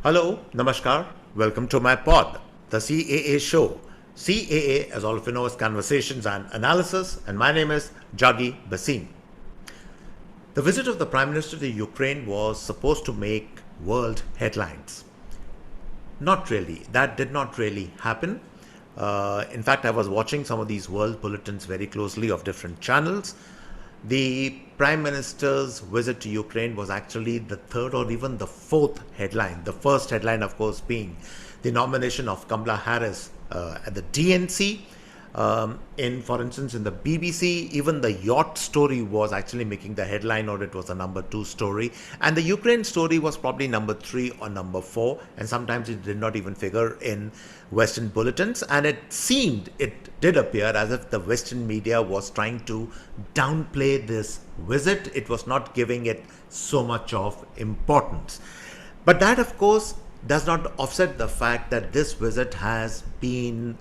Hello, Namaskar. Welcome to my pod, the CAA Show. CAA, as all of you know, is Conversations and Analysis, and my name is Juggi Bhasin. The visit of the Prime Minister to Ukraine was supposed to make world headlines. Not really. That did not really happen. In fact, I was watching some of these world bulletins very closely of different channels. The Prime Minister's visit to Ukraine was actually the third or even the fourth headline. The first headline, of course, being the nomination of Kamala Harris at the DNC. For instance, in the BBC, even the yacht story was actually making the headline, or it was the number 2 story. And the Ukraine story was probably number 3 or number 4. And sometimes it did not even figure in Western bulletins. And it did appear as if the Western media was trying to downplay this visit. It was not giving it so much of importance. But that, of course, does not offset the fact that this visit has been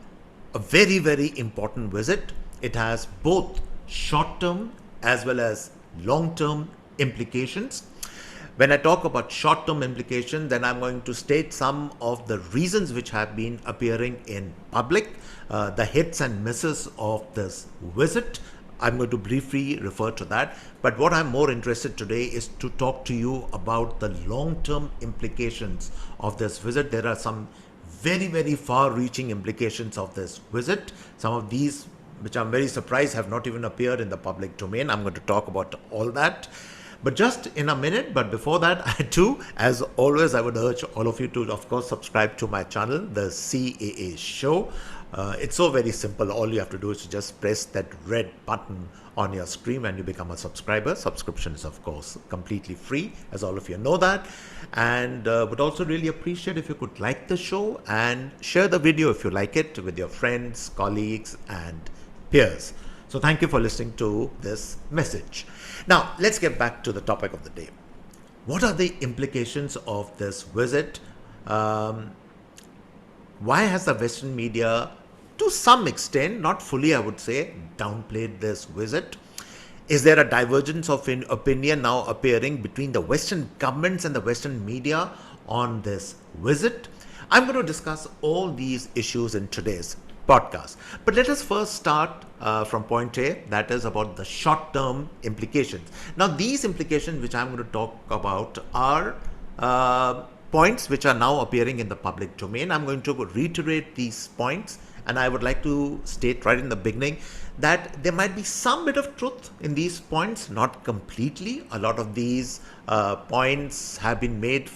a very, very important visit. It has both short-term as well as long-term implications. When I talk about short-term implications, then I'm going to state some of the reasons which have been appearing in public, the hits and misses of this visit. I'm going to briefly refer to that. But what I'm more interested today is to talk to you about the long-term implications of this visit. There are some very, very far-reaching implications of this visit. Some of these, which I'm very surprised, have not even appeared in the public domain. I'm going to talk about all that, but just in a minute. But before that, I too, as always, I would urge all of you to, of course, subscribe to my channel, the CAA Show. It's so very simple. All you have to do is to just press that red button on your screen and you become a subscriber. Subscription is, of course, completely free, as all of you know that. And would also really appreciate if you could like the show and share the video if you like it with your friends, colleagues, and peers. So thank you for listening to this message. Now, let's get back to the topic of the day. What are the implications of this visit? Why has the Western media, to some extent, not fully I would say, downplayed this visit? Is there a divergence of opinion now appearing between the Western governments and the Western media on this visit? I'm going to discuss all these issues in today's podcast. But let us first start from point A, that is about the short-term implications. Now, these implications which I'm going to talk about are points which are now appearing in the public domain. I'm going to reiterate these points, and I would like to state right in the beginning that there might be some bit of truth in these points, not completely. A lot of these points have been made,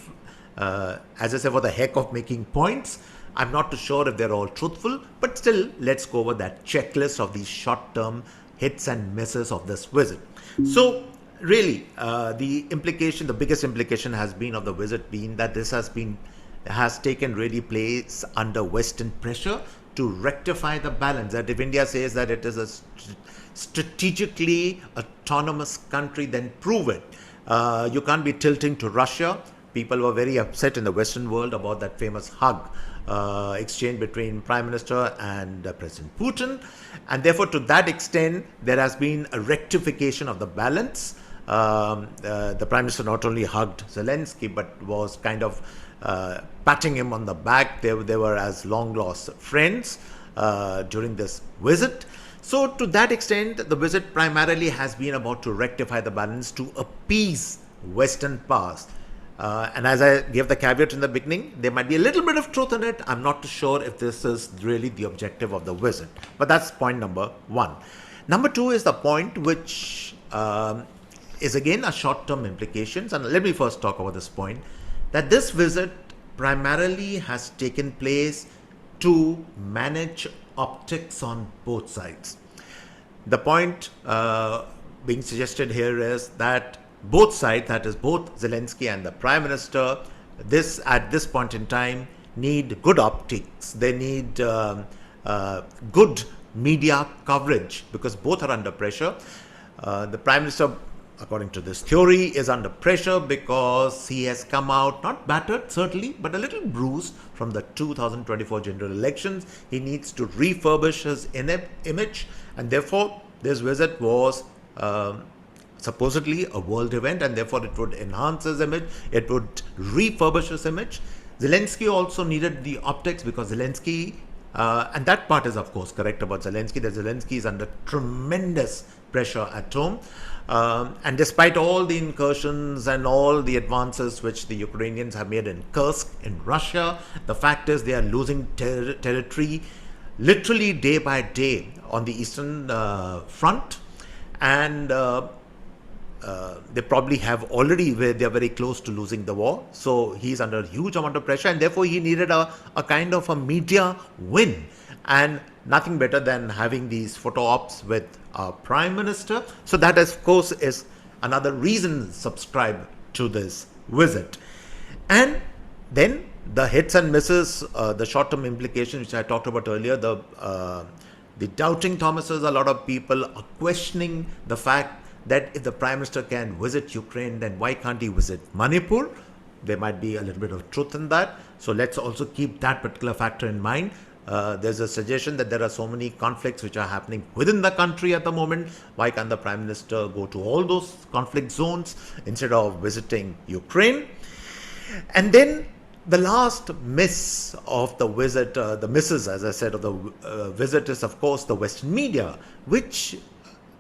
as I say, for the heck of making points. I'm not too sure if they're all truthful, but still, let's go over that checklist of these short-term hits and misses of this visit. So, really, the biggest implication has been of the visit being that this has taken really place under Western pressure to rectify the balance. That if India says that it is a strategically autonomous country, then prove it. You can't be tilting to Russia. People were very upset in the Western world about that famous hug exchange between Prime Minister and President Putin. And therefore, to that extent, there has been a rectification of the balance. The Prime Minister not only hugged Zelensky, but was kind of patting him on the back. They were as long-lost friends during this visit. So to that extent, the visit primarily has been about to rectify the balance, to appease Western powers. And as I gave the caveat in the beginning, there might be a little bit of truth in it. I'm not too sure if this is really the objective of the visit. But that's point number 1. Number 2 is the point which is again a short-term implications. And let me first talk about this point, that this visit primarily has taken place to manage optics on both sides. The point being suggested here is that both sides, that is both Zelensky and the Prime Minister, at this point in time need good optics. They need good media coverage because both are under pressure. The Prime Minister, according to this theory, is under pressure because he has come out, not battered certainly, but a little bruised from the 2024 general elections. He needs to refurbish his image, and therefore this visit was supposedly a world event, and therefore it would enhance his image, it would refurbish his image. Zelensky also needed the optics because Zelensky, and that part is of course correct about Zelensky, that Zelensky is under tremendous pressure at home. And despite all the incursions and all the advances which the Ukrainians have made in Kursk, in Russia, the fact is they are losing territory literally day by day on the eastern front. And they probably have already, they are very close to losing the war. So he's under a huge amount of pressure, and therefore he needed a kind of a media win. And nothing better than having these photo ops with our Prime Minister. So that, of course, is another reason to subscribe to this visit. And then the hits and misses, the short-term implications, which I talked about earlier, the doubting Thomases, a lot of people are questioning the fact that if the Prime Minister can visit Ukraine, then why can't he visit Manipur? There might be a little bit of truth in that. So let's also keep that particular factor in mind. There's a suggestion that there are so many conflicts which are happening within the country at the moment. Why can't the Prime Minister go to all those conflict zones instead of visiting Ukraine? And then the last miss of the visit, the misses, as I said, of the visit is, of course, the Western media, which,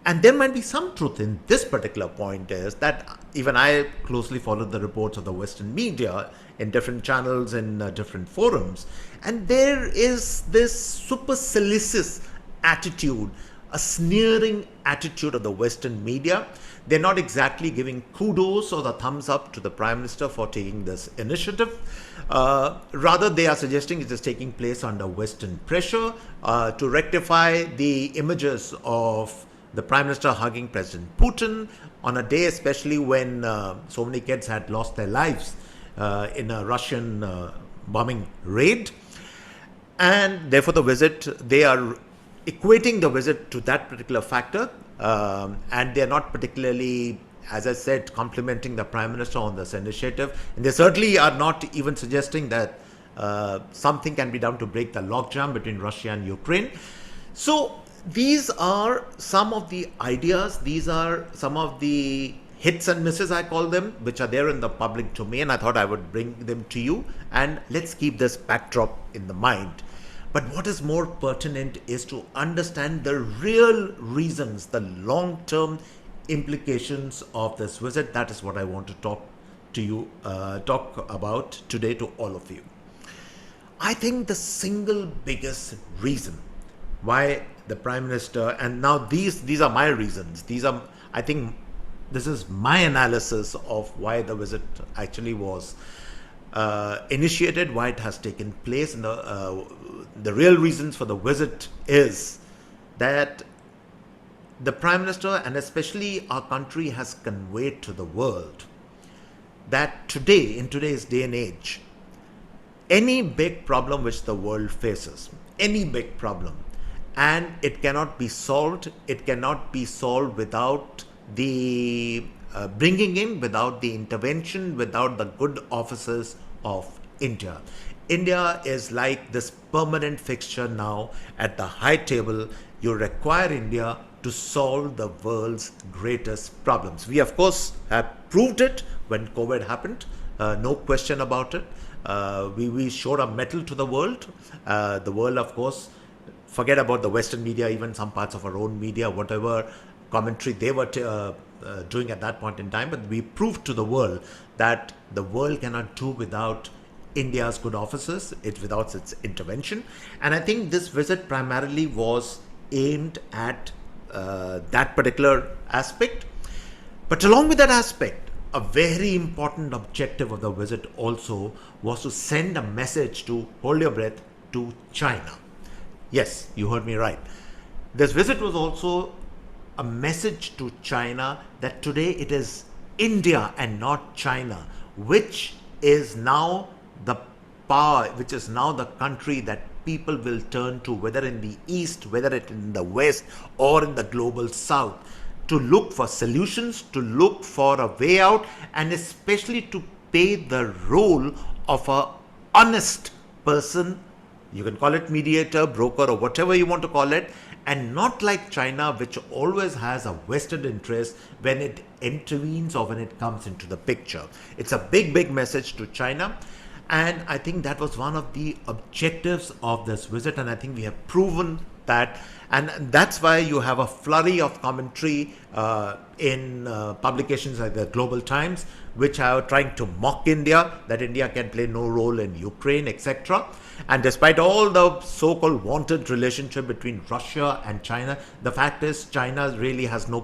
and there might be some truth in this particular point, is that even I closely followed the reports of the Western media in different channels, in different forums, and there is this supercilious attitude, a sneering attitude of the Western media. They're not exactly giving kudos or the thumbs up to the Prime Minister for taking this initiative. Rather, they are suggesting it is taking place under Western pressure to rectify the images of the Prime Minister hugging President Putin on a day especially when so many kids had lost their lives in a Russian bombing raid. And therefore the visit, they are equating the visit to that particular factor, and they're not particularly, as I said, complimenting the Prime Minister on this initiative. And they certainly are not even suggesting that something can be done to break the logjam between Russia and Ukraine. So these are some of the ideas, these are some of the hits and misses, I call them, which are there in the public domain. I thought I would bring them to you, and let's keep this backdrop in the mind. But what is more pertinent is to understand the real reasons, the long-term implications of this visit. That is what I want to talk to you, talk about today to all of you. I think the single biggest reason why the Prime Minister, and now these are my reasons, I think this is my analysis of why the visit actually was initiated, why it has taken place, and the real reasons for the visit is that the Prime Minister, and especially our country, has conveyed to the world that today, in today's day and age, any big problem which the world faces, any big problem, and it cannot be solved without the bringing in, without the intervention, without the good offices of India. India is like this permanent fixture now at the high table. You require India to solve the world's greatest problems. We, of course, have proved it when COVID happened. No question about it. We showed our mettle to the world. The world, of course, forget about the Western media, even some parts of our own media, whatever commentary they were doing at that point in time. But we proved to the world that the world cannot do without India's good offices, without its intervention. And I think this visit primarily was aimed at that particular aspect. But along with that aspect, a very important objective of the visit also was to send a message to, hold your breath, to China. Yes, you heard me right. This visit was also a message to China that today it is India and not China, which is now the power, which is now the country that people will turn to, whether in the East, whether it in the West, or in the global South, to look for solutions, to look for a way out, and especially to play the role of a honest person. You can call it mediator, broker, or whatever you want to call it, and not like China, which always has a vested interest when it intervenes or when it comes into the picture. It's a big, big message to China. And I think that was one of the objectives of this visit, and I think we have proven that. And that's why you have a flurry of commentary in publications like the Global Times, which are trying to mock India, that India can play no role in Ukraine, etc. And despite all the so-called wanted relationship between Russia and China, the fact is China really has no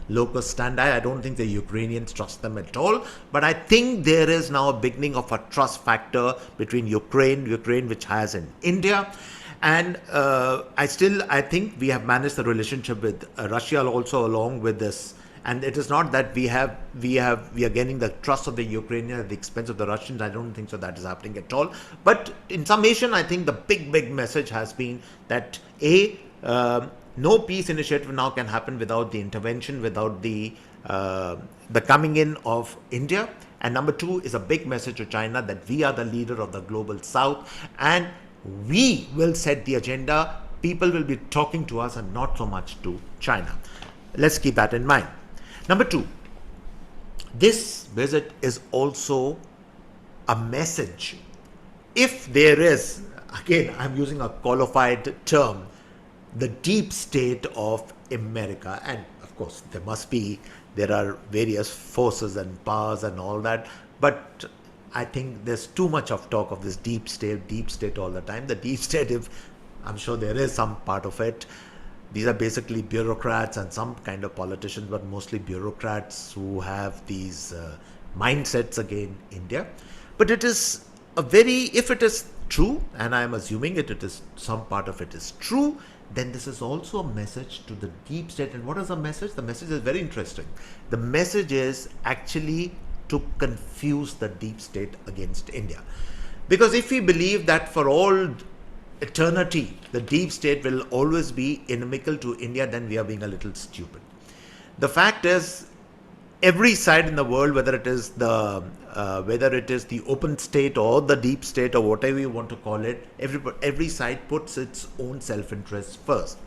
locus standi. I don't think the Ukrainians trust them at all. But I think there is now a beginning of a trust factor between Ukraine which has in India. And I think we have managed the relationship with Russia also along with this. And it is not that we are gaining the trust of the Ukrainians at the expense of the Russians. I don't think so that is happening at all. But in summation, I think the big message has been that no peace initiative now can happen without the intervention, without the coming in of India. And number two is a big message to China that we are the leader of the global South, and we will set the agenda. People will be talking to us and not so much to China. Let's keep that in mind. Number two, this visit is also a message. If there is, again, I'm using a qualified term, the deep state of America, and of course there are various forces and powers and all that, but I think there's too much of talk of this deep state all the time. The deep state, I'm sure there is some part of it. These are basically bureaucrats and some kind of politicians, but mostly bureaucrats who have these mindsets against India. But it is if it is true, and I'm assuming it is some part of it is true, then this is also a message to the deep state. And what is the message? The message is very interesting. The message is actually to confuse the deep state against India. Because if we believe that for all eternity the deep state will always be inimical to India, then we are being a little stupid. The fact is, every side in the world, whether it is the open state or the deep state or whatever you want to call it, every side puts its own self-interest first.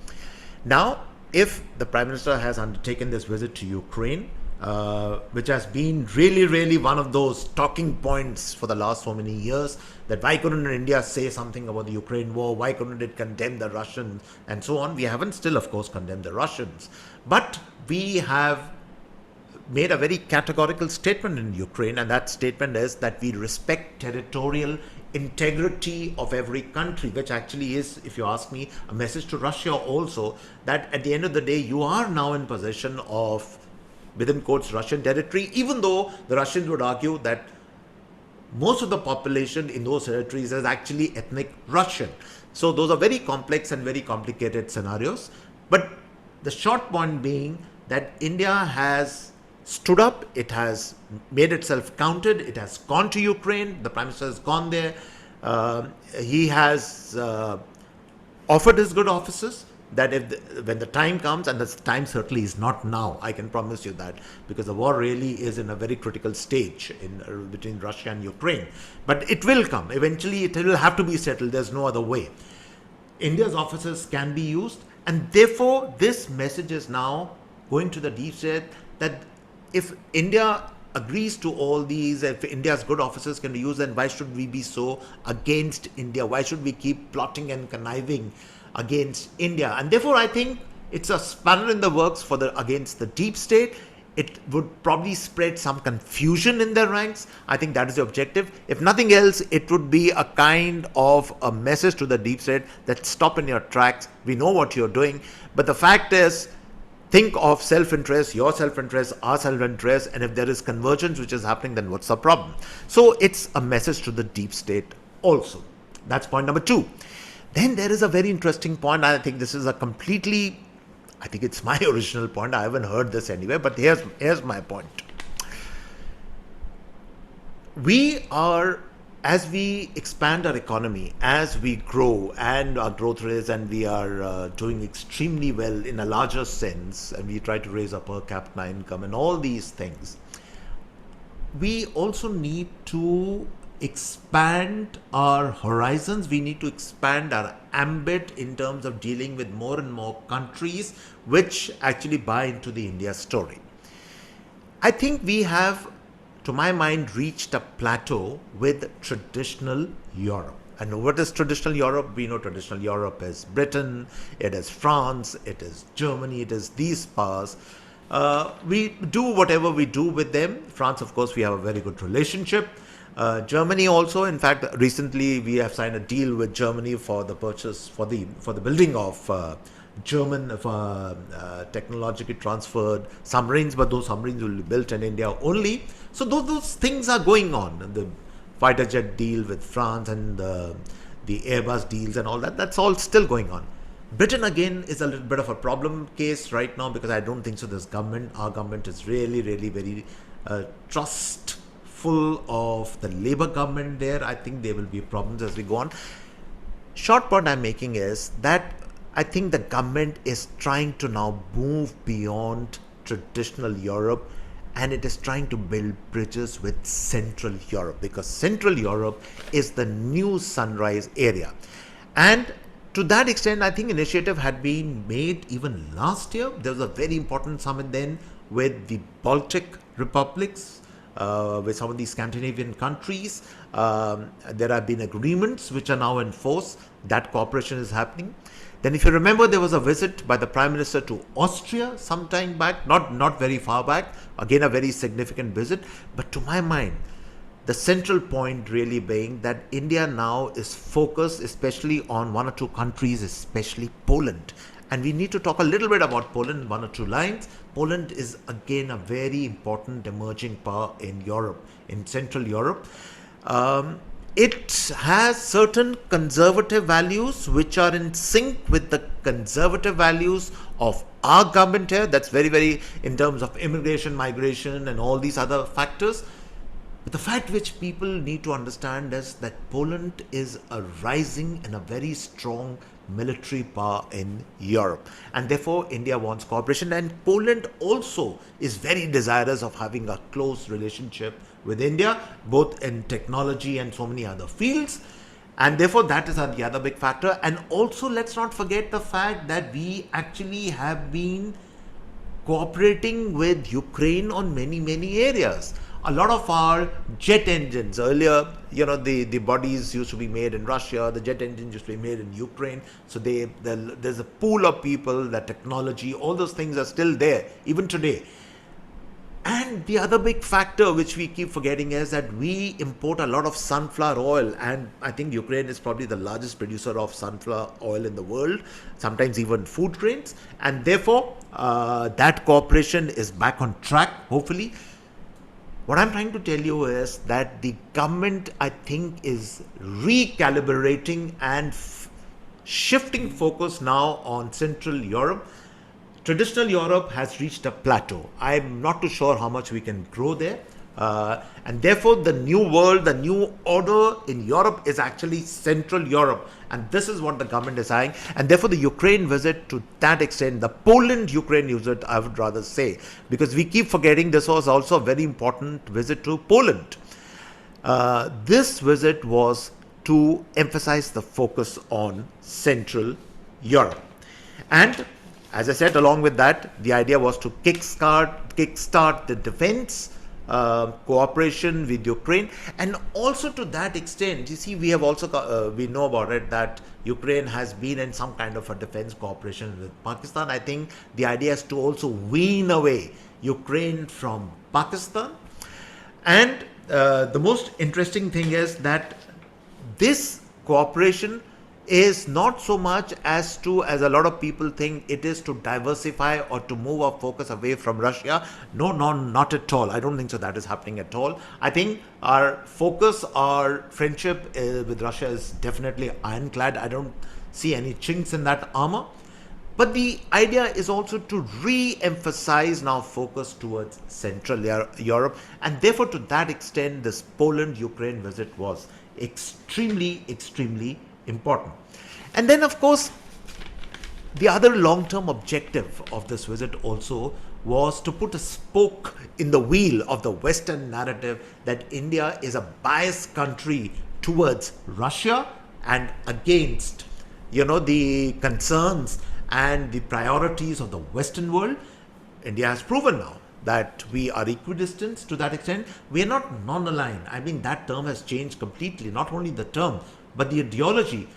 Now, if the Prime Minister has undertaken this visit to Ukraine, which has been really one of those talking points for the last so many years, that why couldn't India say something about the Ukraine war, why couldn't it condemn the Russians and so on. We haven't still, of course, condemned the Russians, but we have made a very categorical statement in Ukraine, and that statement is that we respect territorial integrity of every country, which actually is, if you ask me, a message to Russia also, that at the end of the day you are now in possession of, within quotes, Russian territory, even though the Russians would argue that most of the population in those territories is actually ethnic Russian. So those are very complex and very complicated scenarios. But the short point being that India has stood up, it has made itself counted, it has gone to Ukraine, the Prime Minister has gone there, he has offered his good offices, that when the time comes, and the time certainly is not now, I can promise you that, because the war really is in a very critical stage between Russia and Ukraine. But it will come. Eventually it will have to be settled. There's no other way. India's offices can be used, and therefore this message is now going to the deep state that if India agrees to all these, if India's good officers can be used, then why should we be so against India? Why should we keep plotting and conniving against India? And therefore I think it's a spanner in the works against the deep state. It would probably spread some confusion in their ranks. I think that is the objective. If nothing else, it would be a kind of a message to the deep state that stop in your tracks. We know what you're doing, but the fact is, think of self-interest, your self-interest, our self-interest, and if there is convergence which is happening, then what's the problem? So it's a message to the deep state also. That's point number two. Then there is a very interesting point. I think this is I think it's my original point. I haven't heard this anywhere, but here's my point. We are, as we expand our economy, as we grow and our growth rates, and we are doing extremely well in a larger sense, and we try to raise our per capita income and all these things, we also need to expand our horizons. We need to expand our ambit in terms of dealing with more and more countries which actually buy into the India story. I think we have to my mind, reached a plateau with traditional Europe. And what is traditional Europe? We know traditional Europe is Britain, it is France, it is Germany, it is these powers. We do whatever we do with them. France, of course, we have a very good relationship. Germany also, in fact, recently we have signed a deal with Germany for the purchase, for the building of German technologically transferred submarines, but those submarines will be built in India only. So those things are going on. The fighter jet deal with France and the Airbus deals and all that, that's all still going on. Britain again is a little bit of a problem case right now, because I don't think so our government is really very trustful of the Labour government there. I think there will be problems as we go on. Short point I'm making is that I think the government is trying to now move beyond traditional Europe, and it is trying to build bridges with Central Europe, because Central Europe is the new sunrise area. And to that extent, I think initiative had been made even last year. There was a very important summit then with the Baltic republics, with some of these Scandinavian countries. There have been agreements which are now in force. That cooperation is happening. Then, if you remember, there was a visit by the Prime Minister to Austria some time back, not very far back. Again, a very significant visit. But to my mind, the central point really being that India now is focused especially on one or two countries, especially Poland. And we need to talk a little bit about Poland, one or two lines. Poland is again a very important emerging power in Europe, in Central Europe. It has certain conservative values which are in sync with the conservative values of our government here. That's very in terms of immigration, migration, and all these other factors. But the fact which people need to understand is that Poland is a rising and a very strong military power in Europe, and therefore India wants cooperation, and Poland also is very desirous of having a close relationship with India, both in technology and so many other fields, and therefore that is the other big factor. And also, let's not forget the fact that we actually have been cooperating with Ukraine on many areas. A lot of our jet engines earlier, the bodies used to be made in Russia, the jet engines used to be made in Ukraine. So there's a pool of people, that technology, all those things are still there, even today. And the other big factor which we keep forgetting is that we import a lot of sunflower oil, and I think Ukraine is probably the largest producer of sunflower oil in the world, sometimes even food grains. And therefore, that cooperation is back on track, hopefully. What I'm trying to tell you is that the government, I think, is recalibrating and shifting focus now on Central Europe. Traditional Europe has reached a plateau. I'm not too sure how much we can grow there. And therefore, the new world, the new order in Europe is actually Central Europe. And this is what the government is saying. And therefore, the Ukraine visit, to that extent, the Poland-Ukraine visit, I would rather say, because we keep forgetting this was also a very important visit to Poland. This visit was to emphasize the focus on Central Europe. And as I said, along with that, the idea was to kickstart the defense cooperation with Ukraine. And also to that extent, you see, we have also we know about it that Ukraine has been in some kind of a defense cooperation with Pakistan. I think the idea is to also wean away Ukraine from Pakistan. And the most interesting thing is that this cooperation is not so much as a lot of people think it is to diversify or to move our focus away from Russia. No, not at all. I don't think so that is happening at all. I think our focus, our friendship with Russia is definitely ironclad. I don't see any chinks in that armor. But the idea is also to re-emphasize now focus towards Central Europe. And therefore, to that extent, this Poland-Ukraine visit was extremely important. And then, of course, the other long-term objective of this visit also was to put a spoke in the wheel of the Western narrative that India is a biased country towards Russia and against, the concerns and the priorities of the Western world. India has proven now that we are equidistant to that extent. We are not non-aligned. I mean, that term has changed completely, not only the term, but the ideology.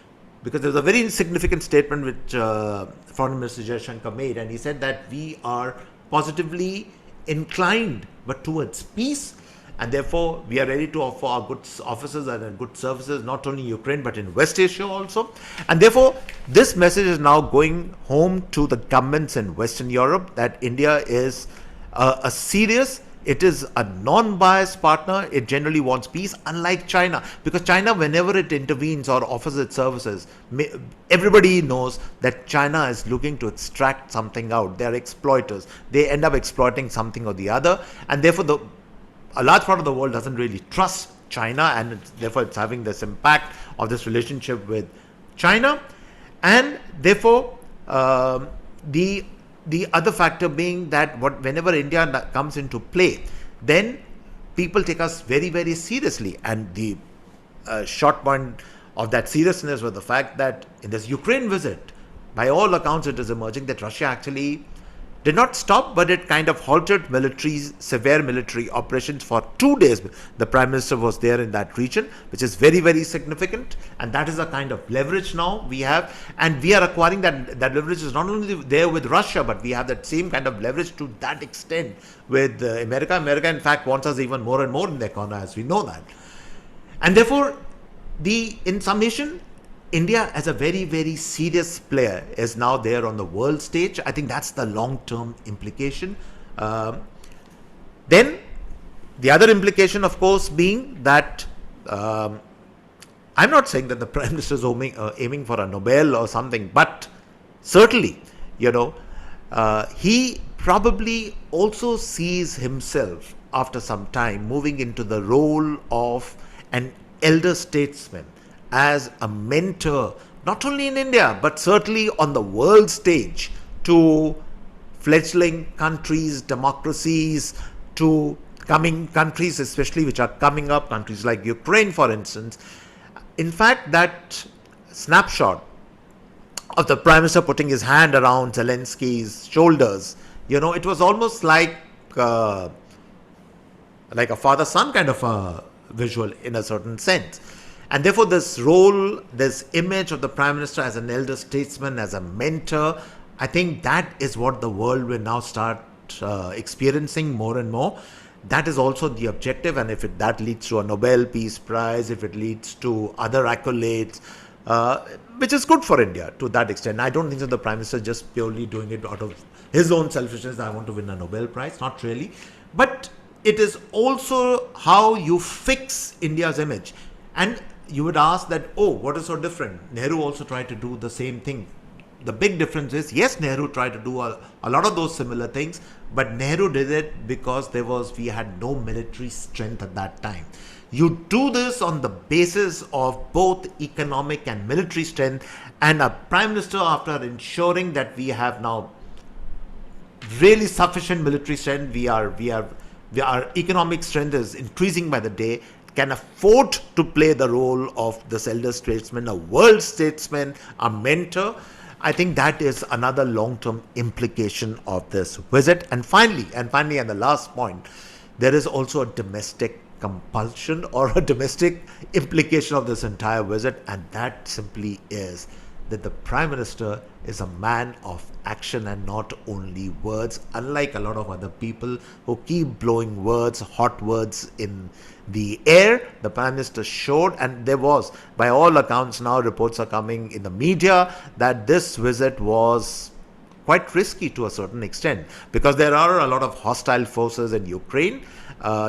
Because there was a very significant statement which Foreign Minister Jaishankar made, and he said that we are positively inclined but towards peace, and therefore we are ready to offer our good offices and good services not only in Ukraine but in West Asia also. And therefore this message is now going home to the governments in Western Europe that India is a serious, it is a non-biased partner. It generally wants peace, unlike China. Because China, whenever it intervenes or offers its services, everybody knows that China is looking to extract something out. They are exploiters. They end up exploiting something or the other. And therefore, a large part of the world doesn't really trust China. And therefore, it's having this impact of this relationship with China. And therefore, the other factor being that whenever India comes into play, then people take us very, very seriously. And the short point of that seriousness was the fact that in this Ukraine visit, by all accounts, it is emerging that Russia actually did not stop, but it kind of halted severe military operations for 2 days. The Prime Minister was there in that region, which is very, very significant. And that is a kind of leverage now we have. And we are acquiring that leverage is not only there with Russia, but we have that same kind of leverage to that extent with America. America, in fact, wants us even more and more in their corner, as we know that. And therefore, in summation, India as a very, very serious player is now there on the world stage. I think that's the long-term implication. Then the other implication, of course, being that I'm not saying that the Prime Minister is aiming for a Nobel or something, but certainly, he probably also sees himself after some time moving into the role of an elder statesman, as a mentor, not only in India, but certainly on the world stage, to fledgling countries, democracies, to coming countries, especially which are coming up, countries like Ukraine, for instance. In fact, that snapshot of the Prime Minister putting his hand around Zelensky's shoulders, it was almost like a father-son kind of a visual in a certain sense. And therefore, this role, this image of the Prime Minister as an elder statesman, as a mentor, I think that is what the world will now start experiencing more and more. That is also the objective. And if that leads to a Nobel Peace Prize, if it leads to other accolades, which is good for India to that extent. I don't think that the Prime Minister is just purely doing it out of his own selfishness, I want to win a Nobel Prize. Not really. But it is also how you fix India's image. And you would ask that, what is so different? Nehru also tried to do the same thing. The big difference is, yes, Nehru tried to do a lot of those similar things, but Nehru did it because we had no military strength at that time. You do this on the basis of both economic and military strength, and a Prime Minister, after ensuring that we have now really sufficient military strength, our economic strength is increasing by the day, can afford to play the role of this elder statesman, a world statesman, a mentor. I think that is another long-term implication of this visit. And finally, and the last point, there is also a domestic compulsion or a domestic implication of this entire visit, and that simply is that the Prime Minister is a man of action and not only words, unlike a lot of other people who keep blowing words, hot words in the air. The Prime Minister showed, and there was, by all accounts now, reports are coming in the media that this visit was quite risky to a certain extent, because there are a lot of hostile forces in Ukraine.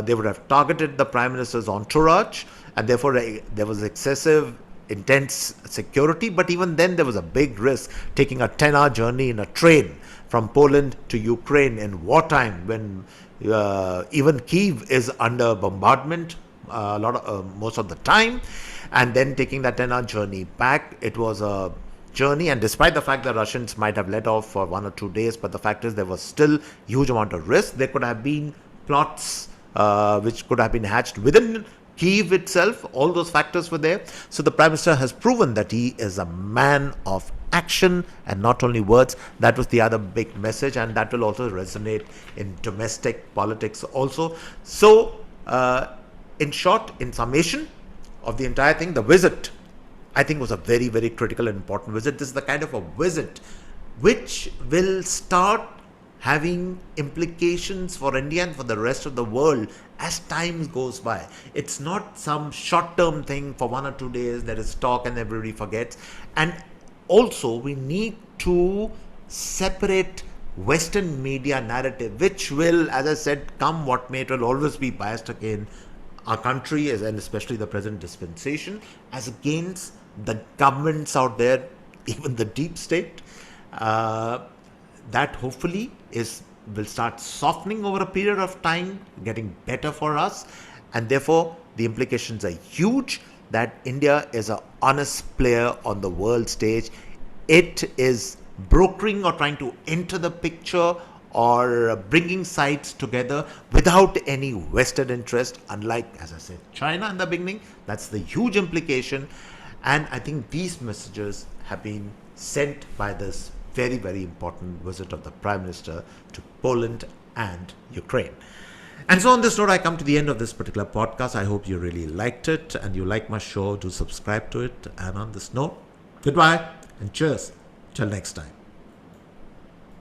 They would have targeted the Prime Minister's entourage, and therefore there was excessive intense security. But even then, there was a big risk taking a 10-hour journey in a train from Poland to Ukraine in wartime, when even Kyiv is under bombardment most of the time, and then taking that 10-hour journey back. It was a journey, and despite the fact that Russians might have let off for 1 or 2 days, but the fact is there was still huge amount of risk. There could have been plots which could have been hatched within Kyiv itself. All those factors were there. So the Prime Minister has proven that he is a man of action and not only words. That was the other big message, and that will also resonate in domestic politics also. So, in short, in summation of the entire thing, the visit, I think, was a very, very critical and important visit. This is the kind of a visit which will start having implications for India and for the rest of the world as time goes by. It's not some short-term thing for 1 or 2 days. There is talk and everybody forgets. And also, we need to separate Western media narrative, which will, as I said, come what may, it will always be biased against our country, and especially the present dispensation, as against the governments out there, even the deep state. That hopefully will start softening over a period of time, getting better for us, and therefore the implications are huge that India is an honest player on the world stage. It is brokering or trying to enter the picture or bringing sides together without any vested interest, unlike, as I said, China in the beginning. That's the huge implication. And I think these messages have been sent by this very, very important visit of the Prime Minister to Poland and Ukraine. And so on this note, I come to the end of this particular podcast. I hope you really liked it and you like my show. Do subscribe to it. And on this note, goodbye and cheers. Till next time.